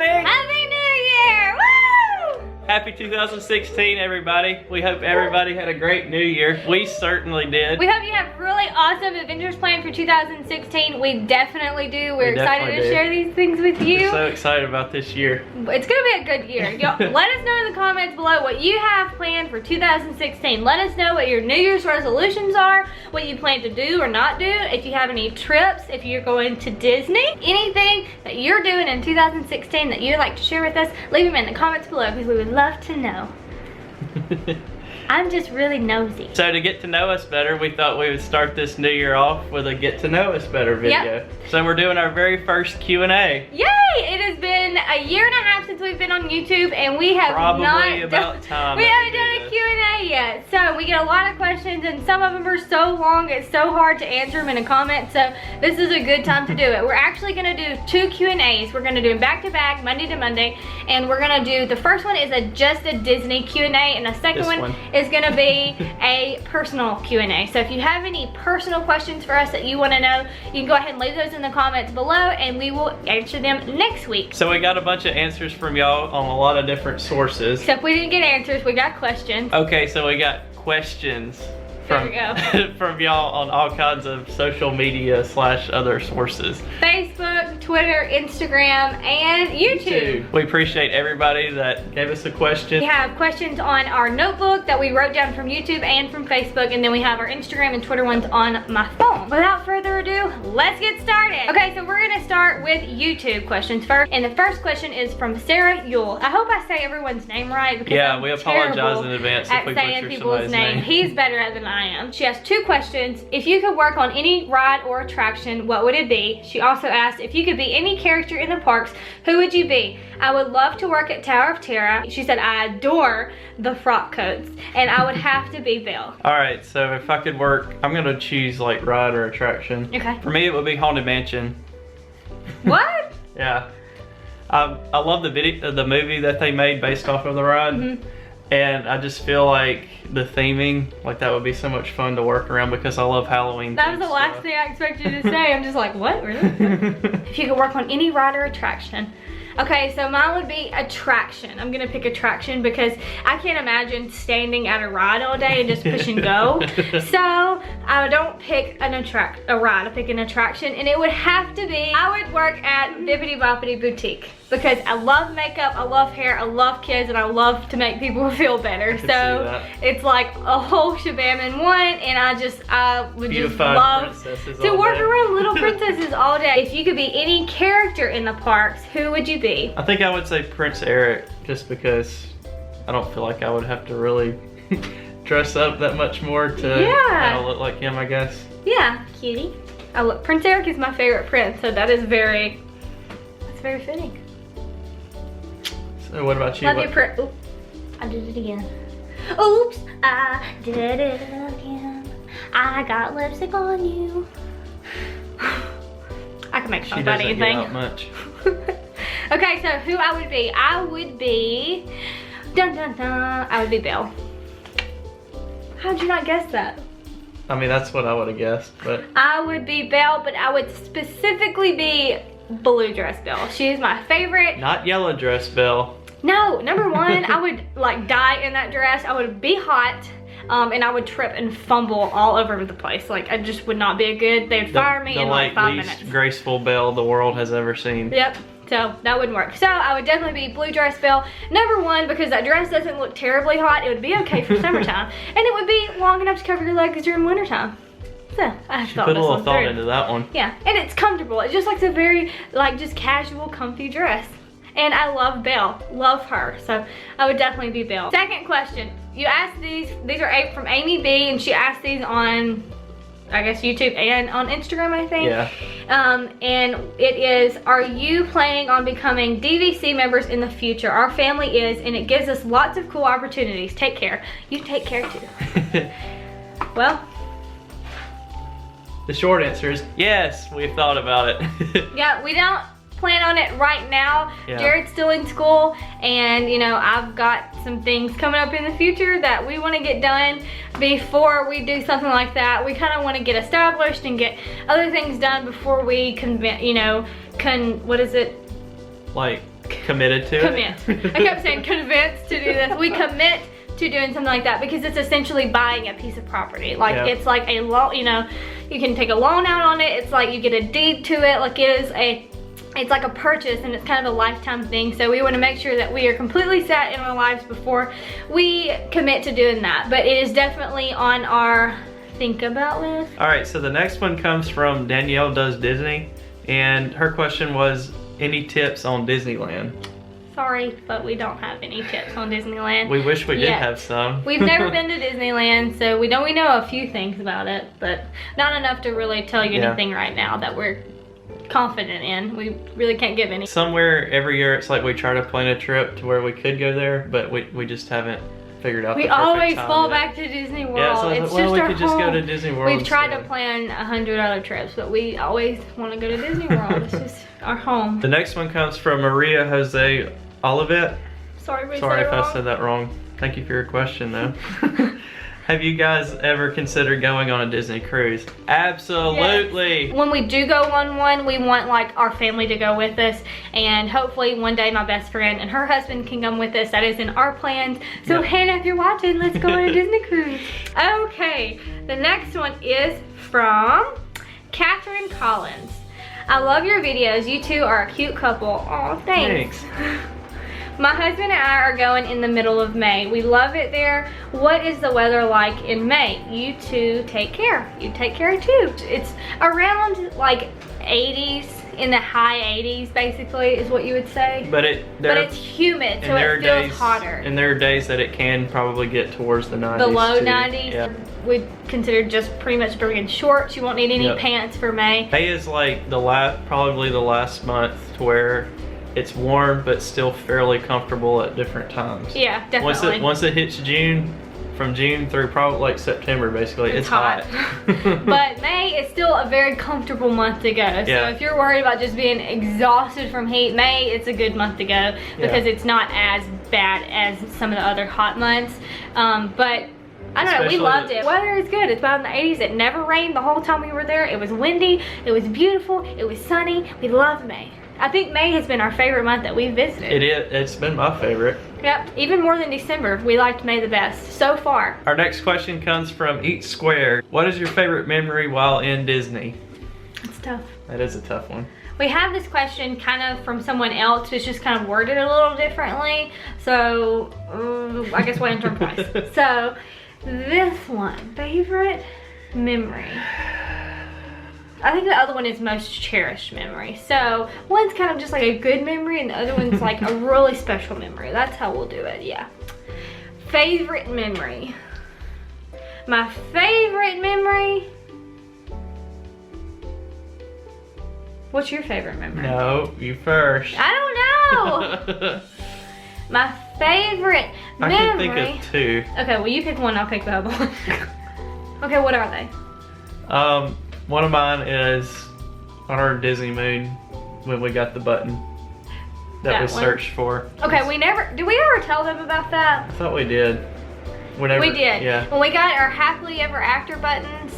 everybody! Happy New Year! Woo! Happy 2016, everybody. We hope everybody had a great New Year. We certainly did. We hope you have really awesome adventures planned for 2016. We definitely do. We're excited to share these things with you. We're so excited about this year. It's gonna be a good year. Y'all, let us know in the comments below what you have planned for 2016. Let us know what your New Year's resolutions are, what you plan to do or not do, if you have any trips, if you're going to Disney, anything that you're doing in 2016 that you'd like to share with us, leave them in the comments below because we would love to know. I'm just really nosy. So to get to know us better, we thought we would start this new year off with a get to know us better video. Yep. So we're doing our very first Q&A. Yay! It has been a year and a half since we've been on YouTube and we have Probably not about time we that haven't done a Q&A yet. So we get a lot of questions and some of them are so long, it's so hard to answer them in a comment. So this is a good time to do it. We're actually gonna do 2 Q&As. We're gonna do them back to back, Monday to Monday. And we're gonna do, the first one is just a Disney Q&A and the second one is gonna be a personal Q&A. So if you have any personal questions for us that you wanna know, you can go ahead and leave those in the comments below and we will answer them next week. So we got a bunch of answers from y'all on a lot of different sources. Except we didn't get answers, we got questions. Okay, so we got questions from, from y'all on all kinds of social media / other sources. Facebook, Twitter, Instagram, and YouTube. We appreciate everybody that gave us a question. We have questions on our notebook that we wrote down from YouTube and from Facebook, and then we have our Instagram and Twitter ones on my phone. Without further ado, let's get started. Okay, so we're gonna start with YouTube questions first, and the first question is from Sarah Yule. I hope I say everyone's name right because I'm we apologize in advance if we saying butcher people's somebody's name. He's better than I am. She has 2 questions. If you could work on any ride or attraction, what would it be? She also asked, if you could be any character in the parks, who would you be? I would love to work at Tower of Terror. She said, I adore the frock coats, and I would have to be Belle. Alright, so if I could work, I'm gonna choose like ride or attraction. Okay. For me, it would be Haunted Mansion. What? Yeah. I love the movie that they made based off of the ride. Mm-hmm. And I just feel like the theming, like that would be so much fun to work around because I love Halloween. That was the last thing I expected you to say. I'm just like, what, really? If you could work on any ride or attraction. Okay, so mine would be attraction. I'm gonna pick attraction because I can't imagine standing at a ride all day and just push and go. So I don't pick a ride, I pick an attraction, and it would have to be, I would work at Bibbidi Boppidi Boutique because I love makeup, I love hair, I love kids, and I love to make people feel better. So it's like a whole shabam in one, and I would just love to work around little princesses all day. If you could be any character in the parks, who would you be? I think I would say Prince Eric, just because I don't feel like I would have to really dress up that much more to kind of look like him, I guess. Yeah, cutie. Prince Eric is my favorite prince, so that's very fitting. So what about you? Love you, Prince. Oops, I did it again. Oops, I did it again. I got lipstick on you. I can make fun about anything. She doesn't get out much. Okay, so who I would be? I would be, dun dun dun, I would be Belle. How'd you not guess that? I mean, that's what I would have guessed, but. I would be Belle, but I would specifically be blue dress Belle. She is my favorite. Not yellow dress Belle. No, number one, I would like die in that dress. I would be hot. And I would trip and fumble all over the place. Like, I just would not be a good, they would fire me in like 5 minutes. The least graceful Belle the world has ever seen. Yep, so that wouldn't work. So I would definitely be blue dress Belle. Number one, because that dress doesn't look terribly hot. It would be okay for summertime. And it would be long enough to cover your legs during wintertime. So I thought put a little thought into that one. Yeah, and it's comfortable. It's just like a very, like, just casual, comfy dress. And I love Belle, love her. So I would definitely be Belle. Second question, you asked these are from Amy B, and she asked these on, I guess, YouTube and on Instagram, I think. Yeah. And it is, are you planning on becoming DVC members in the future? Our family is, and it gives us lots of cool opportunities. Take care. You take care too. Well. The short answer is yes, we've thought about it. Yeah, we don't plan on it right now. Jared's still in school, and you know, I've got some things coming up in the future that we want to get done before we do something like that. We kind of want to get established and get other things done before we what is it? Like committed to it. I kept saying convinced to do this. We commit to doing something like that because it's essentially buying a piece of property. Like it's like a loan, you know, you can take a loan out on it. It's like you get a deed to it. Like it's like a purchase, and it's kind of a lifetime thing. So we want to make sure that we are completely set in our lives before we commit to doing that. But it is definitely on our think about list. All right, so the next one comes from Danielle Does Disney, and her question was, any tips on Disneyland? Sorry, but we don't have any tips on Disneyland. We wish we did have some. We've never been to Disneyland, so we know a few things about it, but not enough to really tell you anything right now that we're confident in. We really can't give any. Somewhere every year it's like we try to plan a trip to where we could go there, but we just haven't figured out the perfect time. We always fall back to Disney World. Yeah, so it's well, just we our could just go to Disney World. We've tried to plan 100 other trips, but we always want to go to Disney World. It's just our home. The next one comes from Maria Jose Olivet. Sorry if I said that wrong. Thank you for your question, though. Have you guys ever considered going on a Disney cruise? Absolutely. Yes. When we do go on one, we want like our family to go with us, and hopefully one day my best friend and her husband can come with us. That is in our plans. So Hannah, if you're watching, let's go on a Disney cruise. Okay, the next one is from Catherine Collins. I love your videos. You two are a cute couple. Oh, thanks. My husband and I are going in the middle of May. We love it there. What is the weather like in May? You two take care. You take care too. It's around like 80s, in the high 80s basically is what you would say. But it's humid, so it feels hotter. And there are days that it can probably get towards the 90s. The low too. 90s. Yeah. We consider just pretty much bringing shorts. You won't need any pants for May. May is like probably the last month to where it's warm but still fairly comfortable at different times. Yeah, definitely. Once it hits June, from June through probably like September basically, it's hot. But May is still a very comfortable month to go. So if you're worried about just being exhausted from heat, May it's a good month to go because it's not as bad as some of the other hot months. But I don't know, we loved it. Weather is good. It's about in the 80s. It never rained the whole time we were there. It was windy. It was beautiful. It was sunny. We love May. I think May has been our favorite month that we've visited. It's been my favorite. Yep, even more than December. We liked May the best so far. Our next question comes from Eat Square. What is your favorite memory while in Disney? It's tough. That is a tough one. We have this question kind of from someone else. It's just kind of worded a little differently. So, I guess wait and turn twice. So, this one, favorite memory. I think the other one is most cherished memory. So one's kind of just like a good memory and the other one's like a really special memory. That's how we'll do it, yeah. Favorite memory. My favorite memory. What's your favorite memory? No, you first. I don't know. My favorite memory. I can think of two. Okay, well you pick one, I'll pick the other one. Okay, what are they? One of mine is on our Disney moon when we got the button that we searched for. Okay, did we ever tell them about that? I thought we did. We did. Yeah. When we got our happily ever after buttons,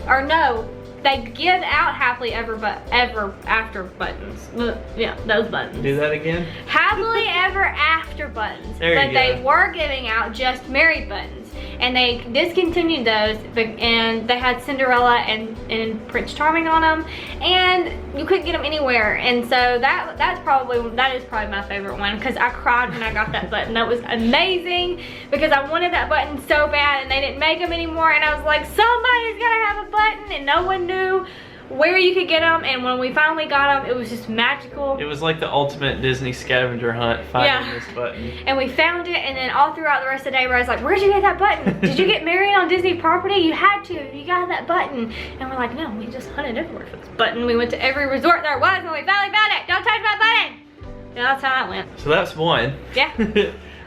or no, they give out happily ever after buttons. Yeah, those buttons. Do that again? Happily ever after buttons. There you go. But they were giving out just married buttons. And they discontinued those, and they had Cinderella and Prince Charming on them, and you couldn't get them anywhere. And so that is probably my favorite one, because I cried when I got that button. That was amazing because I wanted that button so bad, and they didn't make them anymore. And I was like, somebody's gotta have a button, and no one knew where you could get them. And when we finally got them, it was just magical. It was like the ultimate Disney scavenger hunt, finding this button. And we found it, and then all throughout the rest of the day, I was like, where'd you get that button? Did you get married on Disney property? You had to. You got that button. And we're like, no, we just hunted everywhere for this button. We went to every resort there was, and we finally found it. Don't touch my button. And that's how that went. So that's one. Yeah.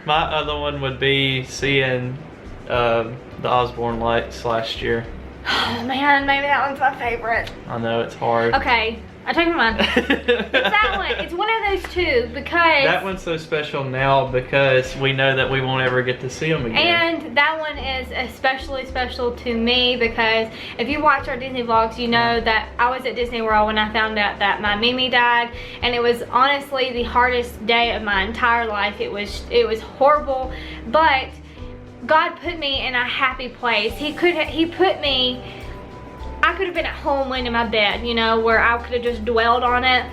My other one would be seeing the Osborne lights last year. Oh man, maybe that one's my favorite. I know, it's hard. Okay, I changed my mind. It's that one. It's one of those two because... That one's so special now because we know that we won't ever get to see them again. And that one is especially special to me because if you watch our Disney vlogs, you know that I was at Disney World when I found out that my Mimi died. And it was honestly the hardest day of my entire life. It was horrible. But God put me in a happy place. He put me... I could have been at home laying in my bed, you know, where I could have just dwelled on it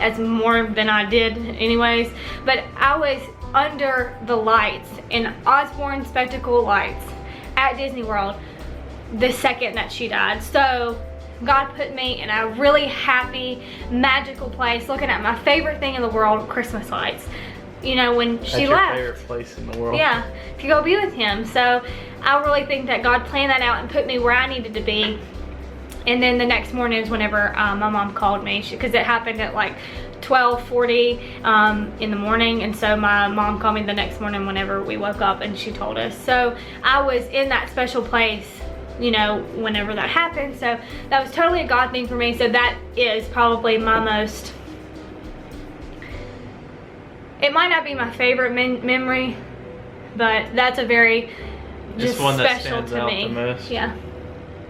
as more than I did anyways. But I was under the lights in Osborne Spectacle Lights at Disney World the second that she died. So God put me in a really happy, magical place looking at my favorite thing in the world, Christmas lights. You know, when she left. That's your favorite place in the world. Yeah, to go be with him. So I really think that God planned that out and put me where I needed to be. And then the next morning is whenever my mom called me, because it happened at like 12:40 in the morning. And so my mom called me the next morning whenever we woke up and she told us. So I was in that special place, you know, whenever that happened. So that was totally a God thing for me. So that is probably my most, it might not be my favorite memory, but that's a very just one that special stands to out me. the most. Yeah.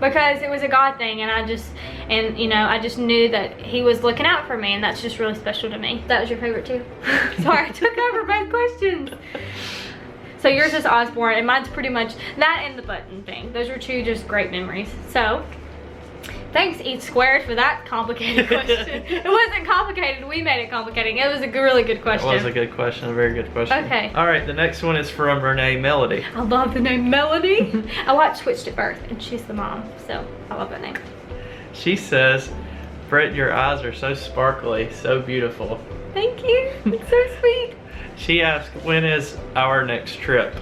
Because it was a God thing, and I just knew that he was looking out for me, and that's just really special to me. That was your favorite too? Sorry, I took over both questions. So yours is Osborne, and mine's pretty much that and the button thing. Those were two just great memories. So thanks, Eat Squared, for that complicated question. It wasn't complicated, we made it complicated. It was a really good question. That was a good question, a very good question. Okay. All right, the next one is from Renee Melody. I love the name Melody. I watched Switched at Birth, and she's the mom, so I love that name. She says, Britt, your eyes are so sparkly, so beautiful. Thank you, it's so sweet. She asked, when is our next trip?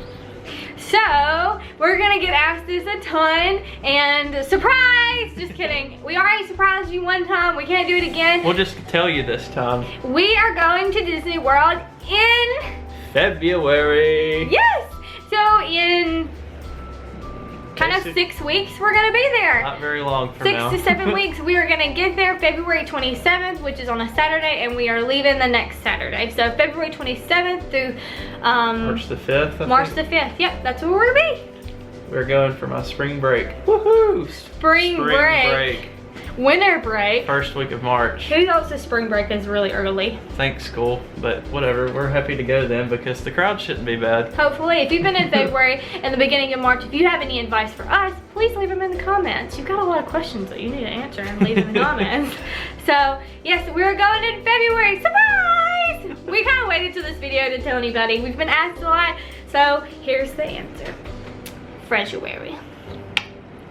So, we're gonna get asked this a ton, and surprise! Just kidding. We already surprised you one time, we can't do it again. We'll just tell you this time. We are going to Disney World in... February. Yes! So, in kind of 6 weeks, we're gonna be there. Not very long from now. 6 to 7 weeks. We are gonna get there February 27th, which is on a Saturday, and we are leaving the next Saturday. So February 27th through March the 5th. March the 5th. Yep, that's where we're gonna be. We're going for my spring break. Woohoo! Spring break. Winter break. First week of March. Who else's spring break is really early? Thanks, school, but whatever. We're happy to go then because the crowd shouldn't be bad. Hopefully. If you've been in February and the beginning of March, if you have any advice for us, please leave them in the comments. You've got a lot of questions that you need to answer and leave in the comments. So, yes, we're going in February. Surprise! We kind of waited till this video to tell anybody. We've been asked a lot, so here's the answer. February.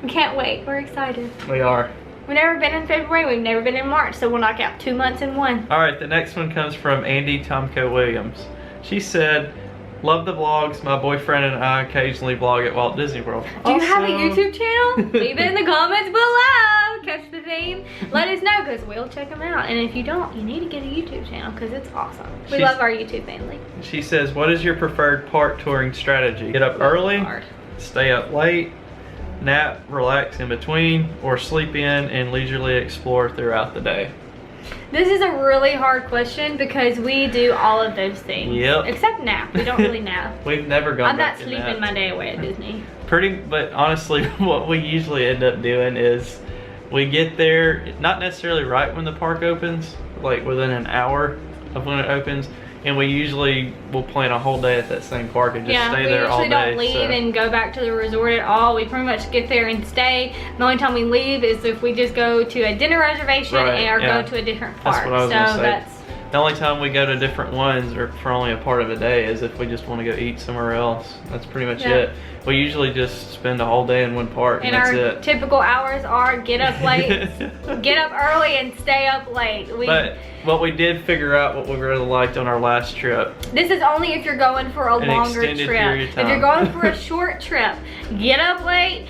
We can't wait. We're excited. We are. We've never been in February, we've never been in March, so we'll knock out 2 months in one. All right, the next one comes from Andy Tomko Williams. She said, love the vlogs. My boyfriend and I occasionally vlog at Walt Disney World. Do you have a YouTube channel? Leave it in the comments below. Catch the theme. Let us know, because we'll check them out. And if you don't, you need to get a YouTube channel, because it's awesome. We love our YouTube family. She says, what is your preferred park touring strategy? Get up early, stay up late, nap, relax in between, or sleep in and leisurely explore throughout the day? This is a really hard question because we do all of those things. Yep. Except nap. We don't really nap. We've never gone back to I'm not sleeping my day away at Disney. But honestly, what we usually end up doing is we get there, not necessarily right when the park opens, like within an hour of when it opens, and we usually will plan a whole day at that same park and just stay there all day. Yeah, we usually don't leave and go back to the resort at all. We pretty much get there and stay. The only time we leave is if we just go to a dinner reservation or go to a different park. That's what I was gonna say. The only time we go to different ones or for only a part of a day is if we just want to go eat somewhere else. That's pretty much it. We usually just spend a whole day in one park and that's it. Our typical hours are get up late, get up early, and stay up late. But what we did figure out what we really liked on our last trip. This is only if you're going for a longer trip. If you're going for a short trip, get up late.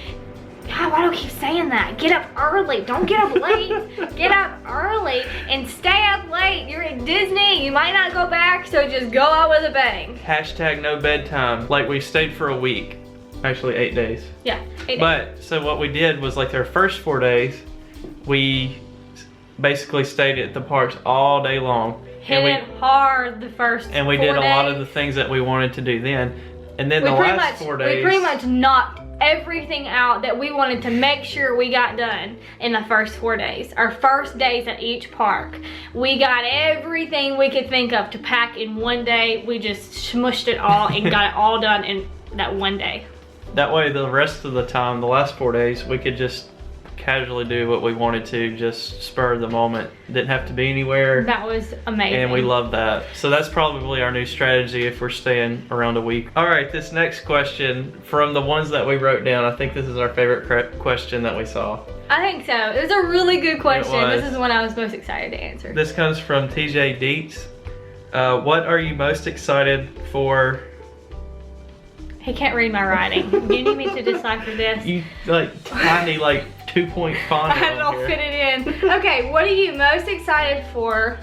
God, why do I keep saying that? Get up early. Don't get up late. Get up early and stay up late. You're at Disney. You might not go back, so just go out with a bang. Hashtag no bedtime. Like, we stayed for a week. Actually, 8 days. Yeah, 8 days. But, so what we did was, like, their first 4 days, we basically stayed at the parks all day long. Hit it hard the first And we 4 did a lot days. of the things that we wanted to do then. And then We the pretty last much- 4 days. We pretty much knocked everything out that we wanted to make sure we got done in the first 4 days. Our first days at each park. We got everything we could think of to pack in one day. We just smushed it all and got it all done in that one day. That way the rest of the time, the last 4 days, we could just casually do what we wanted to, just spur of the moment. Didn't have to be anywhere. That was amazing. And we love that. So that's probably our new strategy if we're staying around a week. All right, this next question, from the ones that we wrote down, I think this is our favorite question that we saw. I think so. It was a really good question. It was. This is the one I was most excited to answer. This comes from TJ Dietz. What are you most excited for? He can't read my writing. Do you need me to decipher this? You like tiny, like 2-point font. I had it all fit it in. Okay, what are you most excited for?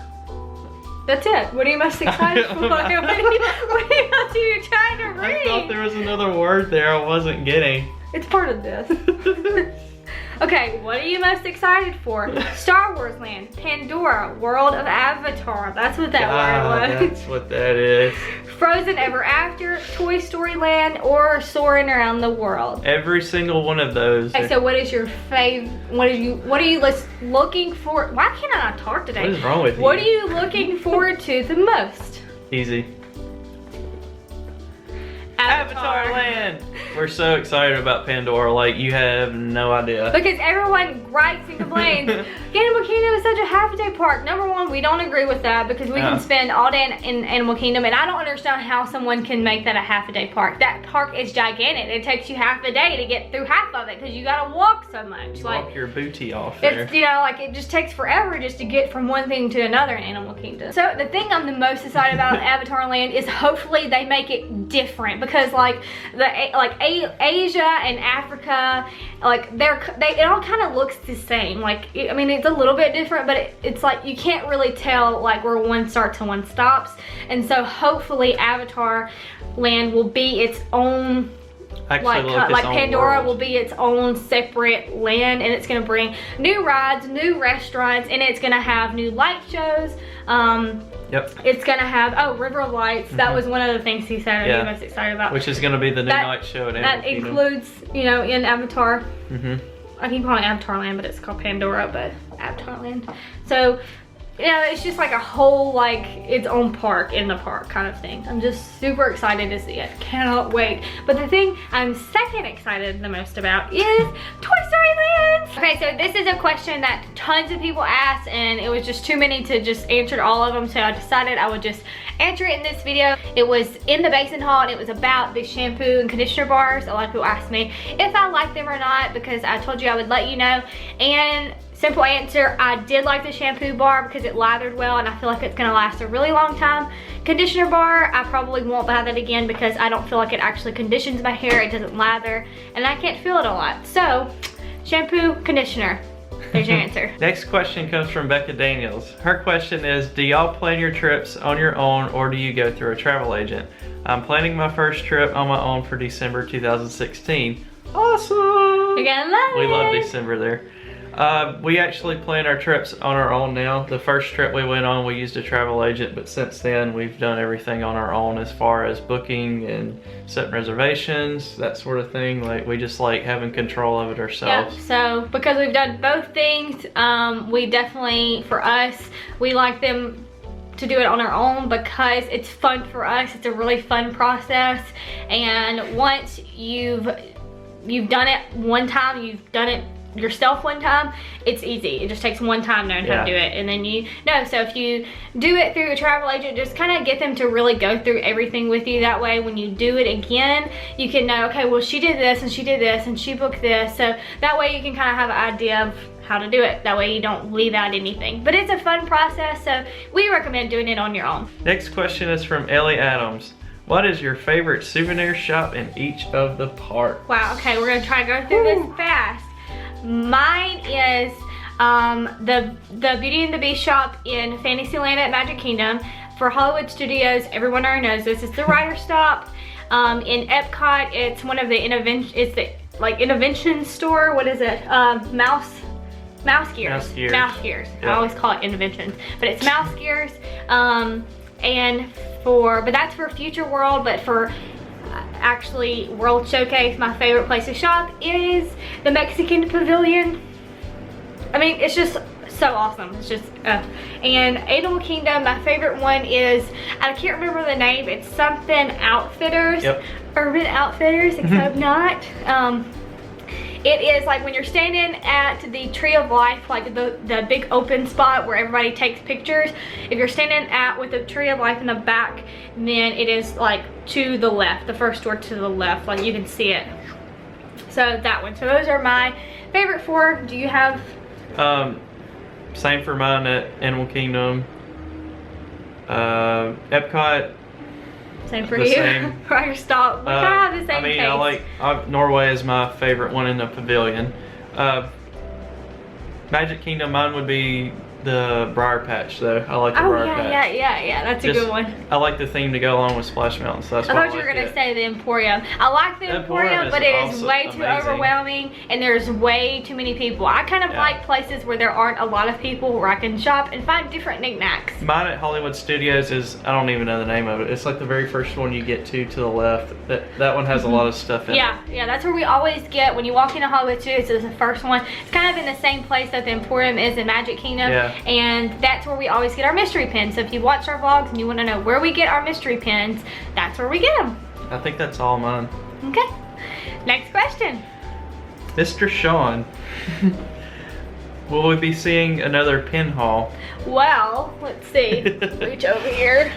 That's it. What are you most excited for? What else are you trying to read? I thought there was another word there I wasn't getting. It's part of this. Okay, what are you most excited for? Star Wars Land, Pandora, World of Avatar. That's what that word was. That's what that is. Frozen Ever After, Toy Story Land, or Soaring Around the World. Every single one of those. Okay, so what is your favorite? What are you looking for? Why can't I not talk today? What is wrong with you? What are you looking forward to the most? Easy. Avatar Land. We're so excited about Pandora, like you have no idea. Because everyone gripes and complains. Animal Kingdom is such a half-day park. Number one, we don't agree with that because we can spend all day in Animal Kingdom, and I don't understand how someone can make that a half-a-day park. That park is gigantic. It takes you half the day to get through half of it because you gotta walk so much. Walk your booty off there. It's, you know, like it just takes forever just to get from one thing to another in Animal Kingdom. So the thing I'm the most excited about Avatar Land is hopefully they make it different because like Asia and Africa, like it all kind of looks the same. Like I mean it's a little bit different, but it's like you can't really tell like where one starts and one stops. And so hopefully Avatar Land will be its own. Like Pandora will be its own separate land, and it's gonna bring new rides, new restaurants, and it's gonna have new light shows. Yep. It's gonna have River of Lights. That was one of the things he said I'm most excited about. Which is gonna be the new night show at Animal Kingdom. That includes, you know, in Avatar. I keep calling it Avatar Land, but it's called Pandora, but Avatar Land. So, you know, it's just like a whole, like, its own park in the park kind of thing. I'm just super excited to see it. Cannot wait. But the thing I'm second excited the most about is Toy Story Land. Okay, so this is a question that tons of people asked, and it was just too many to just answer all of them, so I decided I would just answer it in this video. It was in the Basin Hall, and it was about the shampoo and conditioner bars. A lot of people asked me if I like them or not because I told you I would let you know. And simple answer, I did like the shampoo bar because it lathered well and I feel like it's gonna last a really long time. Conditioner bar, I probably won't buy that again because I don't feel like it actually conditions my hair, it doesn't lather, and I can't feel it a lot. So, shampoo, conditioner, there's your answer. Next question comes from Becca Daniels. Her question is, do y'all plan your trips on your own or do you go through a travel agent? I'm planning my first trip on my own for December 2016. Awesome! You're gonna love it! We love December there. We actually plan our trips on our own now. The first trip we went on, we used a travel agent, but since then we've done everything on our own as far as booking and setting reservations, that sort of thing. Like we just like having control of it ourselves. Yep, so because we've done both things, we definitely, for us, we like them to do it on our own because it's fun for us. It's a really fun process, and once you've done it one time, you've done it yourself one time, it's easy. It just takes one time knowing how to do it, and then you know. So if you do it through a travel agent, just kind of get them to really go through everything with you. That way when you do it again, you can know, okay, well she did this and she did this and she booked this, so that way you can kind of have an idea of how to do it. That way you don't leave out anything. But it's a fun process, so we recommend doing it on your own. Next question is from Ellie Adams. What is your favorite souvenir shop in each of the parks? Wow, okay, we're gonna try to go through this fast. Mine is the Beauty and the Beast shop in Fantasyland at Magic Kingdom. For Hollywood Studios, everyone already knows this, it's the Rider Stop. In Epcot, it's one of the Intervention store. What is it? Mouse Mouse gears. Mouse gears. Mouse gears. Yep. I always call it inventions, but it's mouse gears. But that's for Future World, but for actually World Showcase, my favorite place to shop is the Mexican Pavilion. I mean, it's just so awesome. It's just, and Animal Kingdom, my favorite one is, I can't remember the name, it's something Outfitters. Yep. Urban Outfitters, except not. It is like when you're standing at the Tree of Life, like the big open spot where everybody takes pictures. If you're standing with the Tree of Life in the back, then it is like to the left, the first door to the left, like you can see it. So that one. So those are my favorite 4. Do you have? Same for mine at Animal Kingdom. Epcot. Same for the you. same. Prior stop. We kind of have the same I mean, taste. Norway is my favorite one in the pavilion. Magic Kingdom, mine would be the Briar Patch, though. I like the Briar Patch. Yeah. That's a good one. I like the theme to go along with Splash Mountain, so that's I why thought you were gonna say the Emporium. I like the Emporium, but it is way too overwhelming, and there's way too many people. I kind of like places where there aren't a lot of people, where I can shop and find different knickknacks. Mine at Hollywood Studios is, I don't even know the name of it. It's like the very first one you get to the left. That one has a lot of stuff in it. Yeah, that's where we always get, when you walk into Hollywood Studios, it's the first one. It's kind of in the same place that the Emporium is in Magic Kingdom, and that's where we always get our mystery pins. So if you watch our vlogs and you want to know where we get our mystery pins, that's where we get them. I think that's all mine. Okay, next question. Mr. Sean, will we be seeing another pin haul? Well, let's see. Reach over here.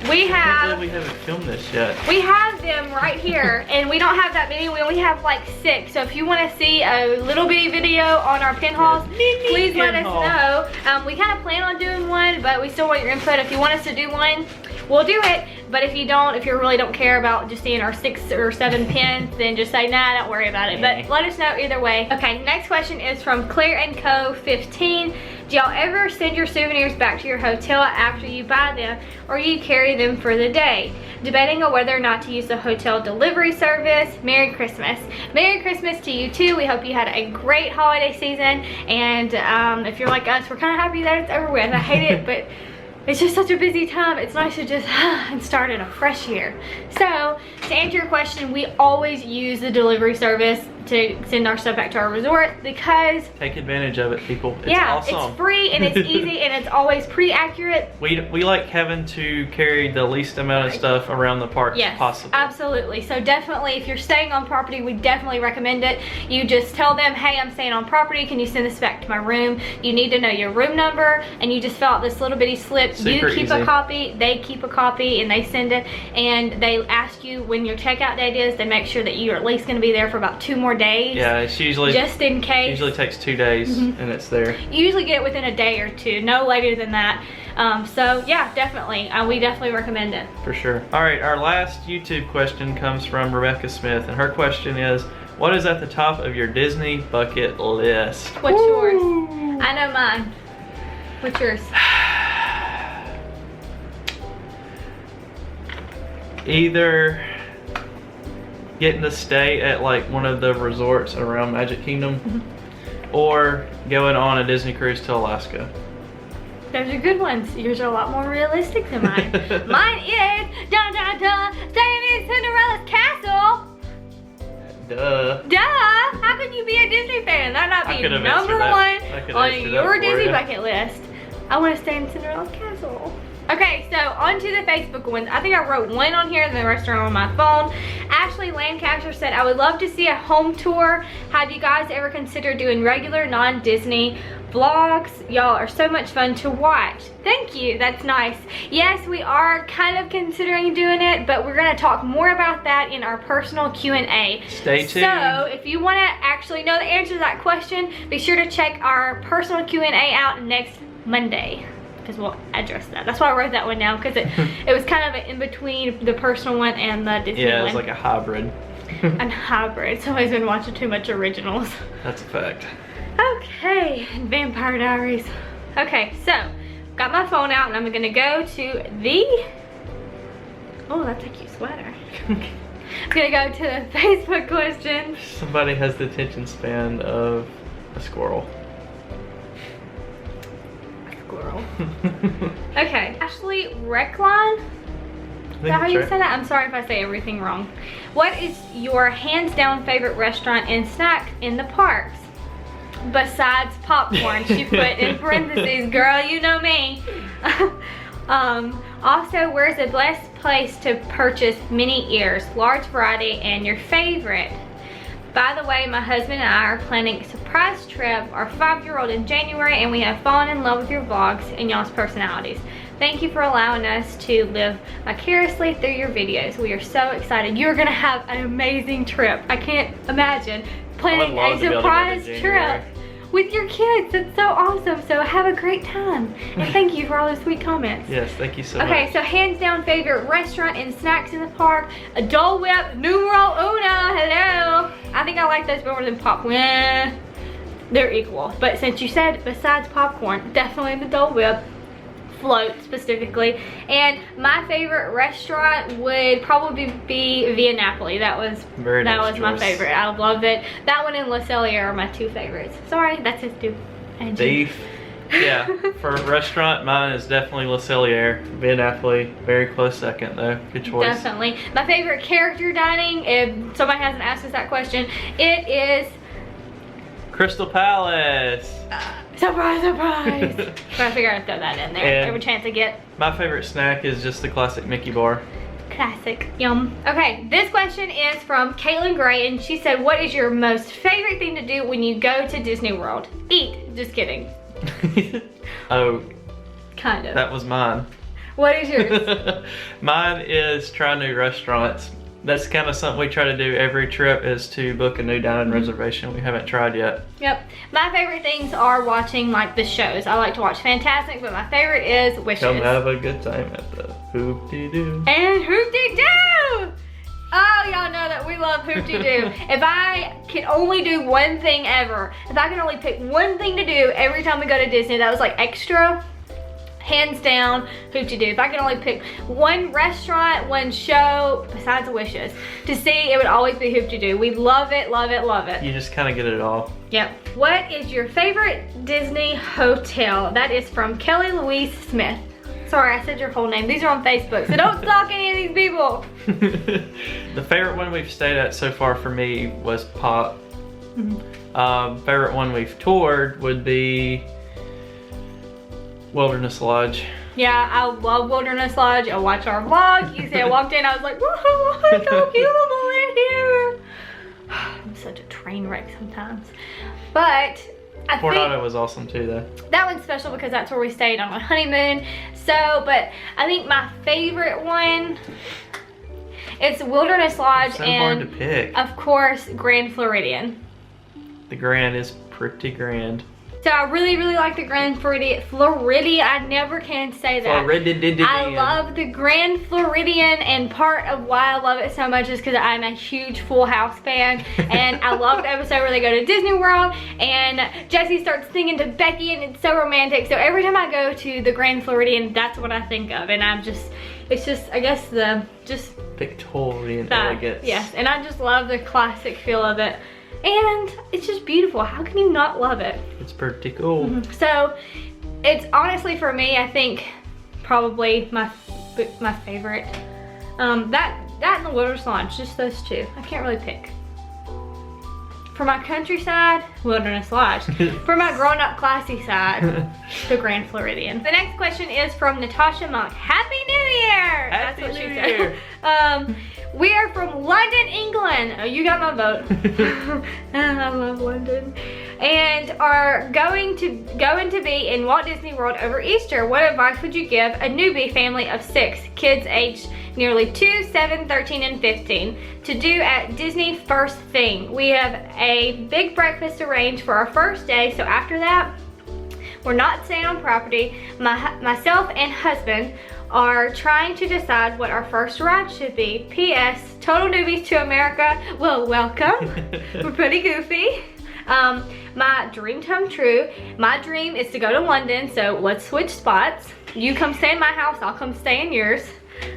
We I can't have, believe we haven't filmed this yet. we have them right here, and we don't have that many. We only have like 6. So if you want to see a little bitty video on our pin hauls, please let us know. We kind of plan on doing one, but we still want your input. If you want us to do one, we'll do it. But if you don't, if you really don't care about just seeing our 6 or 7 pins, then just say, nah, don't worry about it. But let us know either way. Okay, next question is from Claire & Co. 15. Do y'all ever send your souvenirs back to your hotel after you buy them, or you carry them for the day? Debating on whether or not to use the hotel delivery service. Merry Christmas. Merry Christmas to you too. We hope you had a great holiday season, and if you're like us, we're kind of happy that it's over with. I hate it, but it's just such a busy time. It's nice to just and start in a fresh year. So to answer your question, we always use the delivery service to send our stuff back to our resort, because take advantage of it, people. It's awesome. It's free and it's easy and it's always pre-accurate. We like having to carry the least amount of stuff around the park possible. Absolutely. So definitely, if you're staying on property, we definitely recommend it. You just tell them, hey, I'm staying on property, can you send this back to my room? You need to know your room number, and you just fill out this little bitty slip. Super you keep easy. a copy, they keep a copy, and they send it, and they ask you when your checkout date is. They make sure that you're at least going to be there for about 2 more days. Yeah, it's usually, just in case. Usually takes 2 days and it's there. You usually get it within a day or 2, no later than that. So yeah, definitely, we definitely recommend it. For sure. All right, our last YouTube question comes from Rebecca Smith, and her question is, what is at the top of your Disney bucket list? What's yours? I know mine. What's yours? Either getting to stay at like one of the resorts around Magic Kingdom, or going on a Disney cruise to Alaska. Those are good ones. Yours are a lot more realistic than mine. Mine is staying in Cinderella's castle. Duh. How could you be a Disney fan? That not be number 1 on your Disney bucket list. I want to stay in Cinderella's castle. Okay, so on to the Facebook ones. I think I wrote 1 on here and the rest are on my phone. Ashley Lancaster said, I would love to see a home tour. Have you guys ever considered doing regular non-Disney vlogs? Y'all are so much fun to watch. Thank you, that's nice. Yes, we are kind of considering doing it, but we're gonna talk more about that in our personal Q&A. Stay tuned. So if you wanna actually know the answer to that question, be sure to check our personal Q&A out next Monday, because we'll address that. That's why I wrote that one down, because it was kind of an in-between the personal one and the Disney one. Yeah, it's like a hybrid. A hybrid. Somebody's been watching too much originals. That's a fact. Okay, Vampire Diaries. Okay, so, got my phone out and I'm gonna go to the... Oh, that's a cute sweater. I'm gonna go to the Facebook question. Somebody has the attention span of a squirrel. World. Okay, Ashley Reckline. Is that how you say that? I'm sorry if I say everything wrong. What is your hands down favorite restaurant and snack in the parks? Besides popcorn, she put in parentheses, girl, you know me. Also, where's the best place to purchase mini ears, large variety, and your favorite? By the way, my husband and I are planning a surprise trip, our 5-year-old in January, and we have fallen in love with your vlogs and y'all's personalities. Thank you for allowing us to live vicariously through your videos. We are so excited. You're gonna have an amazing trip. I can't imagine planning a surprise trip with your kids. That's so awesome. So have a great time. And thank you for all those sweet comments. Yes, thank you so much. Okay, so hands down favorite restaurant and snacks in the park. A Dole Whip, numero uno, hello. I think I like those more than popcorn. They're equal. But since you said besides popcorn, definitely the Dole Whip. Float specifically. And my favorite restaurant would probably be Via Napoli. That was my favorite. I love it. That one and Le Cellier are my 2 favorites. Sorry, that's his 2. Beef. Yeah, for a restaurant, mine is definitely Le Cellier. Via Napoli, very close second though. Good choice. Definitely. My favorite character dining, if somebody hasn't asked us that question, it is Crystal Palace. Surprise, surprise. Trying to figure out how to throw that in there And every chance I get. My favorite snack is just the classic Mickey bar. Classic. Yum. Okay, this question is from Caitlin Gray, and she said, what is your most favorite thing to do when you go to Disney World? Eat. Just kidding. Oh. Kind of. That was mine. What is yours? Mine is try new restaurants. That's kind of something we try to do every trip, is to book a new dining reservation we haven't tried yet. Yep. My favorite things are watching like the shows. I like to watch Fantastic, but my favorite is Wishes. Come have a good time at the Hoop-Dee-Doo. And Hoop-Dee-Doo! Oh, y'all know that we love Hoop-Dee-Doo. If I could only do one thing ever, if I could only pick one thing to do every time we go to Disney that was like extra, hands down, Hoop-Dee-Doo. If I could only pick one restaurant, one show, besides Wishes, to see, it would always be Hoop-Dee-Doo. We love it, love it, love it. You just kind of get it all. Yep. What is your favorite Disney hotel? That is from Kelly Louise Smith. Sorry, I said your whole name. These are on Facebook, so don't stalk any of these people. The favorite one we've stayed at so far for me was Pop. Favorite one we've toured would be Wilderness Lodge. Yeah, I love Wilderness Lodge. I watch our vlog. You see I walked in, I was like, whoa, it's so beautiful in here. I'm such a train wreck sometimes. But I Coronado was awesome too though. That one's special because that's where we stayed on my honeymoon. So, but I think my favorite one, it's Wilderness Lodge, It's so and hard to pick. Of course, Grand Floridian. The Grand is pretty grand. So I really, really like the Grand Floridian. I never can say that. I love the Grand Floridian, and part of why I love it so much is because I'm a huge Full House fan. And I love the episode where they go to Disney World and Jessie starts singing to Becky, and it's so romantic. So every time I go to the Grand Floridian, that's what I think of. And I'm just, it's just, I guess just Victorian elegance. Yes, and I just love the classic feel of it. And it's just beautiful. How can you not love it? It's pretty cool. So it's honestly, for me, I think probably my favorite. That and the Wilderness Lodge, just those 2. I can't really pick. For my countryside, Wilderness Lodge. For my grown-up classy side, the Grand Floridian. The next question is from Natasha Monk. Happy New Year! Happy That's what New she Year! said. We are from London, England. Oh, you got my vote. I love London. And are going to be in Walt Disney World over Easter. What advice would you give a newbie family of 6 kids aged nearly 2, 7, 13, and 15 to do at Disney first thing? We have a big breakfast arranged for our first day, so after that, we're not staying on property. Myself and husband are trying to decide what our first ride should be. P.S. Total newbies to America. Well, welcome. We're pretty goofy. My dream come true. My dream is to go to London, so let's switch spots. You come stay in my house, I'll come stay in yours.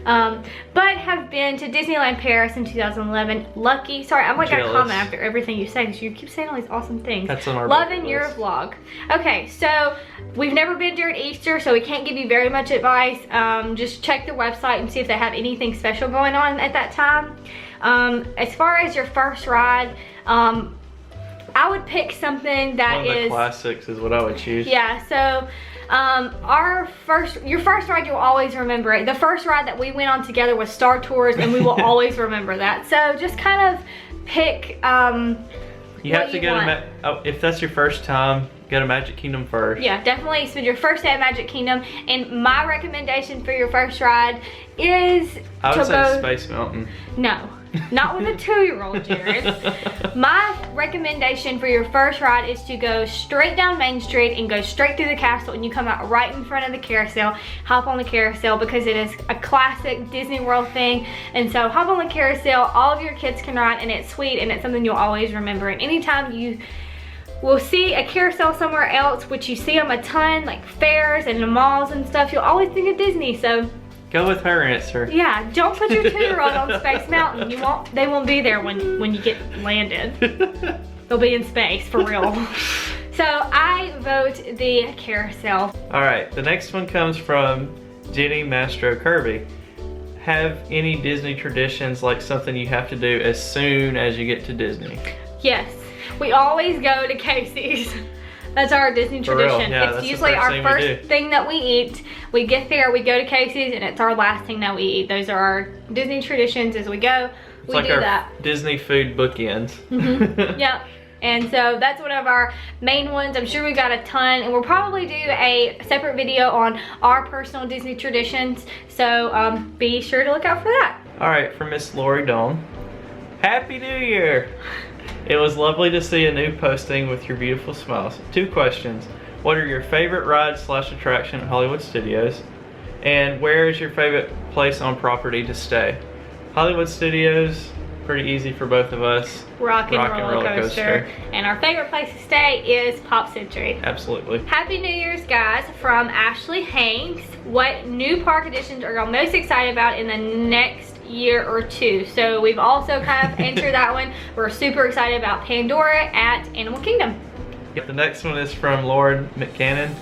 but have been to Disneyland Paris in 2011. Lucky, sorry, I'm like Jealous. a comment after everything you say because you keep saying all these awesome things. That's on our Loving bucket your list. vlog. Okay, so we've never been during Easter, so we can't give you very much advice. Just check their website and see if they have anything special going on at that time. As far as your first ride, I would pick something that One of the classics is what I would choose. Yeah, so your first ride, you'll always remember it. The first ride that we went on together was Star Tours, and we will always remember that. So just kind of pick You have to go to if that's your first time, go to Magic Kingdom first. Yeah, definitely spend your first day at Magic Kingdom. And my recommendation for your first ride is I would to say go. Space Mountain. No, not with a 2-year-old, Jared. My recommendation for your first ride is to go straight down Main Street and go straight through the castle, and you come out right in front of the carousel. Hop on the carousel because it is a classic Disney World thing. And so hop on the carousel, all of your kids can ride, and it's sweet, and it's something you'll always remember. And anytime you will see a carousel somewhere else, which you see them a ton, like fairs and the malls and stuff, you'll always think of Disney. So Go with her answer. yeah, don't put your 2-year-old on Space Mountain. They won't be there when you get landed. They'll be in space for real. So I vote the carousel. All right, the next one comes from Jenny Mastro Kirby. Have any Disney traditions, like something you have to do as soon as you get to Disney? Yes, we always go to Casey's. That's our Disney For real, tradition. yeah, It's that's the usually first our thing we first do. thing that we eat. We get there, we go to Casey's, and it's our last thing that we eat. Those are our Disney traditions as we go. It's We like do our that. Disney food bookends. Yep. And so that's one of our main ones. I'm sure we've got a ton, and we'll probably do a separate video on our personal Disney traditions. So be sure to look out for that. All right, for Miss Lori Dawn. Happy New Year! It was lovely to see a new posting with your beautiful smiles. 2 questions. What are your favorite rides / attraction at Hollywood Studios? And where is your favorite place on property to stay? Hollywood Studios, pretty easy for both of us. Rock and roller coaster. And our favorite place to stay is Pop Century. Absolutely. Happy New Year's, guys, from Ashley Hanks. What new park additions are y'all most excited about in the next year or 2? So we've also kind of answered that one. We're super excited about Pandora at Animal Kingdom. The next one is from Lauren McCannon.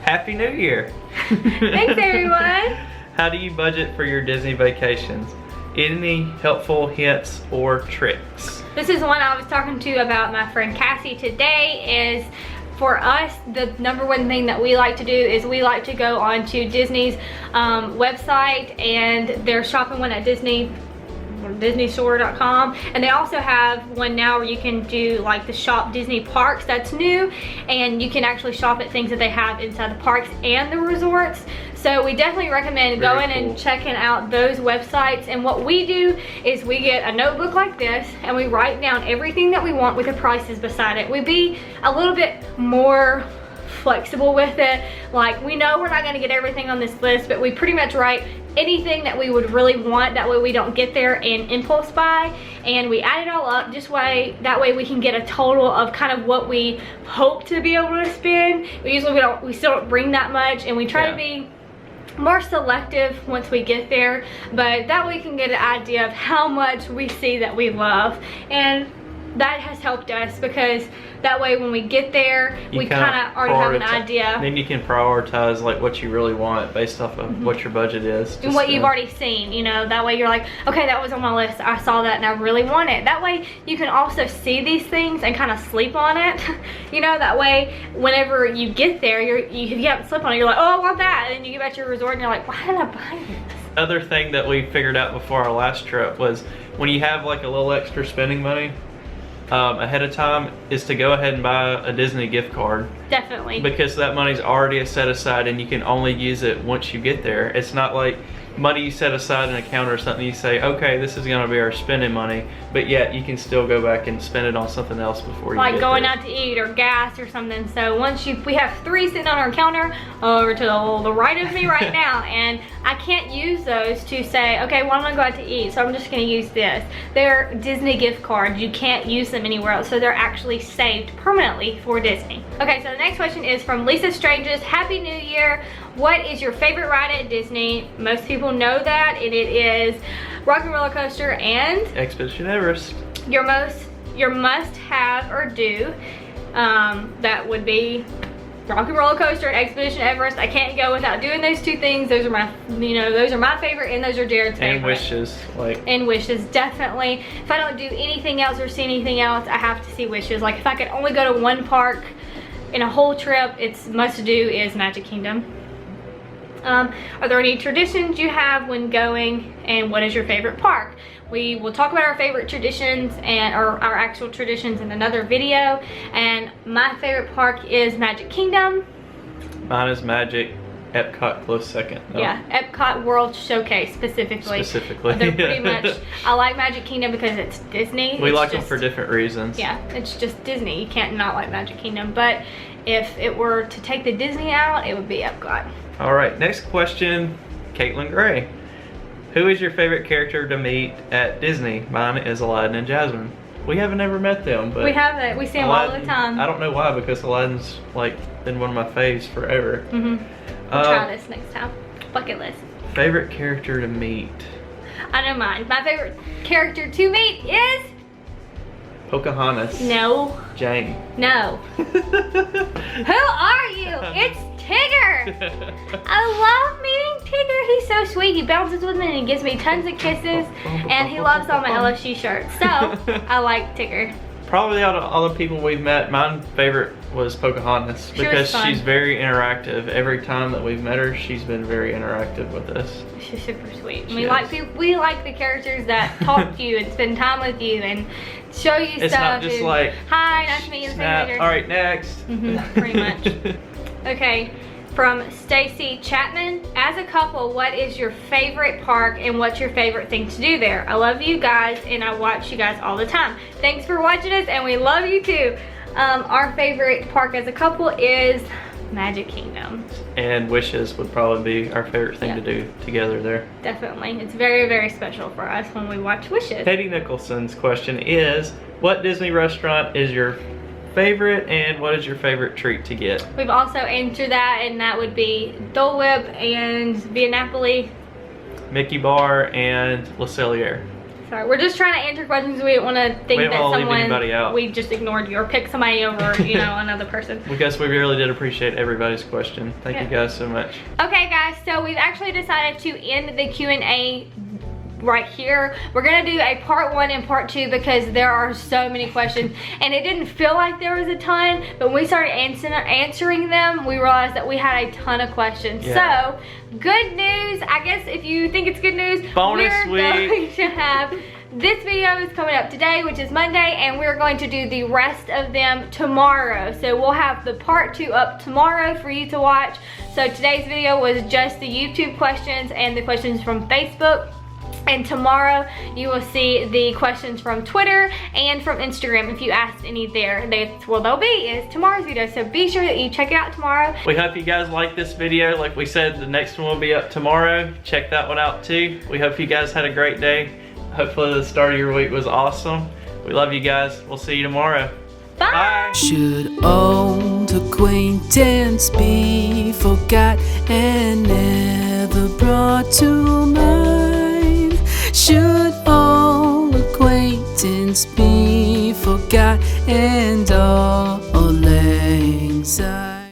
Happy New Year! Thanks, everyone. How do you budget for your Disney vacations? Any helpful hints or tricks? This is one I was talking to about my friend Cassie today. Is for us, the #1 thing that we like to do is we like to go onto Disney's website, and they're shopping one at DisneyStore.com, and they also have one now where you can do like the Shop Disney Parks. That's new, and you can actually shop at things that they have inside the parks and the resorts. So we definitely recommend Very going cool. and checking out those websites. And what we do is we get a notebook like this, and we write down everything that we want with the prices beside it. We be a little bit more flexible with it. Like, we know we're not going to get everything on this list, but we pretty much write anything that we would really want. That way we don't get there and impulse buy, and we add it all up that way we can get a total of kind of what we hope to be able to spend. We still don't bring that much, and we try to be more selective once we get there, but that way we can get an idea of how much we see that we love. And that has helped us because that way when we get there, we kind of already have an idea. Then you can prioritize like what you really want based off of what your budget is. And what you've already seen, you know, that way you're like, okay, that was on my list, I saw that and I really want it. That way you can also see these things and kind of sleep on it. You know, that way whenever you get there, if you haven't slept on it, you're like, oh, I want that. And then you get back to your resort and you're like, why did I buy this? Other thing that we figured out before our last trip was when you have like a little extra spending money ahead of time, is to go ahead and buy a Disney gift card. Definitely. Because that money's already set aside and you can only use it once you get there. It's not like money you set aside in an account or something, you say, okay, this is gonna be our spending money, but yet you can still go back and spend it on something else before you like get going there. out to eat or gas or something. So once we have 3 sitting on our counter over to the right of me right now, and I can't use those to say, okay, well, I'm gonna go out to eat, so I'm just gonna use this. They're Disney gift cards. You can't use them anywhere else, so they're actually saved permanently for Disney. Okay, so the next question is from Lisa Stranges. Happy New Year. What is your favorite ride at Disney? Most people people know that, and it is Rock and Roller Coaster and Expedition Everest. Your must have or do. That would be Rock and Roller Coaster and Expedition Everest. I can't go without doing those two things. Those are my, those are my favorite, and those are Jared's favorite. And Wishes, And Wishes, definitely. If I don't do anything else or see anything else, I have to see Wishes. Like if I could only go to one park in a whole trip, it's must do is Magic Kingdom. Are there any traditions you have when going, and what is your favorite park? We will talk about our favorite traditions and our actual traditions in another video. And my favorite park is Magic Kingdom. Mine is Magic. Epcot close second. Though. Yeah, Epcot World Showcase specifically. They're pretty much, I like Magic Kingdom because it's Disney. We like them for different reasons. Yeah, it's just Disney. You can't not like Magic Kingdom. But if it were to take the Disney out, it would be Epcot. All right, next question, Caitlin Gray. Who is your favorite character to meet at Disney? Mine is Aladdin and Jasmine. We haven't ever met them, but we haven't. We see them all the time. I don't know why, because Aladdin's like been one of my faves forever. We'll try this next time. Bucket list. Favorite character to meet? I know mine. My favorite character to meet is Pocahontas. No. Jane. No. Who are you? It's Tigger. I love meeting Tigger. He's so sweet. He bounces with me and he gives me tons of kisses, and he loves all my LSU shirts. So I like Tigger. Probably out of all the people we've met, my favorite was Pocahontas because she's very interactive. Every time that we've met her, she's been very interactive with us. She's super sweet. We like the characters that talk to you and spend time with you and show you it's stuff. It's not just like, hi, nice to meet you. All right, next. Pretty much. Okay. From Stacy Chapman, as a couple, what is your favorite park and what's your favorite thing to do there? I love you guys and I watch you guys all the time. Thanks for watching us and we love you too. Our favorite park as a couple is Magic Kingdom. And Wishes would probably be our favorite thing to do together there. Definitely. It's very, very special for us when we watch Wishes. Teddy Nicholson's question is, what Disney restaurant is your favorite and what is your favorite treat to get? We've also answered that, and that would be Dole Whip and Via Napoli, Mickey Bar, and Le Cellier. Sorry, we're just trying to answer questions. We don't want to think that someone, we just ignored you or picked somebody over, another person. Because we really did appreciate everybody's question. Thank you guys so much. Okay guys, so we've actually decided to end the Q&A right here. We're gonna do a part 1 and part 2 because there are so many questions and it didn't feel like there was a ton, but when we started answering them, we realized that we had a ton of questions. So good news, I guess if you think it's good news, bonus we're going to have this video is coming up today, which is Monday, and we're going to do the rest of them tomorrow. So we'll have the part 2 up tomorrow for you to watch. So today's video was just the YouTube questions and the questions from Facebook. And tomorrow you will see the questions from Twitter and from Instagram if you asked any there. That's where they'll be, is tomorrow's video. So be sure that you check it out tomorrow. We hope you guys like this video. Like we said, the next one will be up tomorrow. Check that one out too. We hope you guys had a great day. Hopefully the start of your week was awesome. We love you guys. We'll see you tomorrow. Bye. Bye. Should old acquaintance be forgot and never brought to mind? Should all acquaintance be forgot and all lang syne?